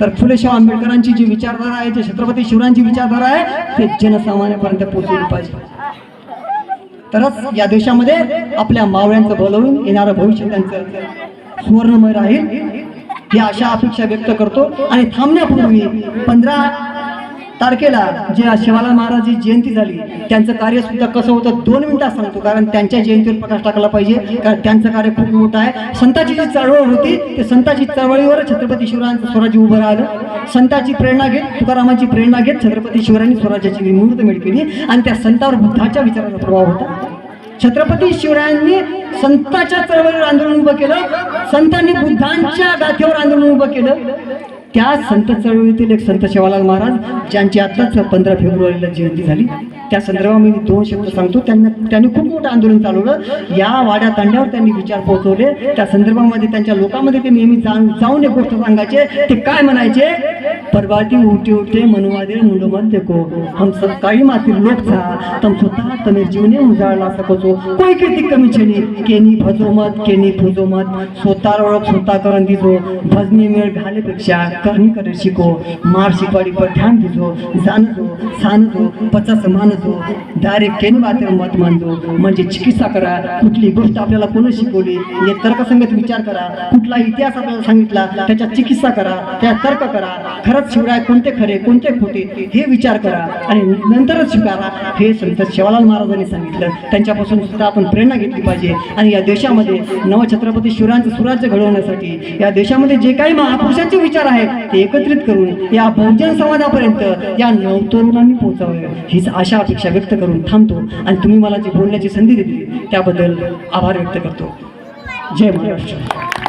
तर फुले शाह आंबेडकरांची जी विचारधारा आहे, जे छत्रपती शिवरायांची विचारधारा आहे, ते जनसामान्यापर्यंत पोहोचवली पाहिजे. तरच या देशामध्ये आपल्या मावळ्यांचं भलवून येणारं भविष्य त्यांचं सुवर्णमय राहील, ही आशा अपेक्षा व्यक्त करतो. आणि थांबण्यापूर्वी 15 तारखेला जे शिवालाल महाराजांची जयंती झाली, त्यांचं कार्य सुद्धा कसं होतं 2 मिनिटात सांगतो, कारण त्यांच्या जयंतीवर प्रकाश टाकला पाहिजे, कारण त्यांचं कार्य खूप मोठं आहे. संतांची जी चळवळ होती, ते संतांची चळवळीवर छत्रपती शिवरायांचं स्वराज्य उभं राहिलं. संतांची प्रेरणा घेत, तुकारामांची प्रेरणा घेत छत्रपती शिवरायांनी स्वराज्याची मुहूर्तमेढ केली आणि त्या संतांवर बुद्धाच्या विचाराचा प्रभाव होता. छत्रपती शिवरायांनी संतांच्या चळवळीवर आंदोलन उभं केलं, संतांनी बुद्धांच्या गाथेवर आंदोलन उभं केलं. त्या संत चळवळीतील एक संत शिवालाल महाराज, ज्यांची आत्ताच 15 फेब्रुवारीला जयंती झाली, त्या संदर्भात मी 2 शब्द सांगतो. त्यांनी खूप मोठं आंदोलन चालवलं. या वाड्या तांड्यावर त्यांनी विचार पोहोचवले. त्या संदर्भामध्ये त्यांच्या लोकांमध्ये ते नेहमी जाऊन एक गोष्ट सांगायचे. ते काय म्हणायचे? परवाती उठे उठे मनुवादे मुंडमत देखो, हम सब काळी माती लोक था, तम स्वतः तमे जीवने उजाळला सकोचो, कोई किती कमी छेनी केनी भजोमत केनी फुजोमत, स्वतः ओळख स्वतः करून दिजो, भजनी मेळ घालेपेक्षा करणी करे शिको, मार शिकवाडी पर ध्यान दिजो, जाणजो सानजो पचास मानजो, डायरेक्ट केनी बातेर मत मानजो. म्हणजे चिकित्सा करा. कुठली गोष्ट आपल्याला कोणी शिकवली, हे तर्कसंगत विचार करा. कुठला इतिहास आपल्याला सांगितला, त्याच्या चिकित्सा करा, त्या तर्क करा. खरंच शिवराय कोणते खरे कोणते खोटे हे विचार करा आणि नंतरच स्वीकारा, हे संत शिवालाल महाराजांनी सांगितलं. त्यांच्यापासून सुद्धा आपण प्रेरणा घेतली पाहिजे. आणि या देशामध्ये नवछत्रपती शिवरायांचं स्वराज्य घडवण्यासाठी या देशामध्ये जे काही महापुरुषांचे विचार आहेत ते एकत्रित करून या बहुजन समाजापर्यंत या नवतरुणांनी पोहोचावे, हीच आशा अपेक्षा व्यक्त करून थांबतो. आणि तुम्ही मला जी बोलण्याची संधी दिली त्याबद्दल आभार व्यक्त करतो. जय महाराष्ट्र.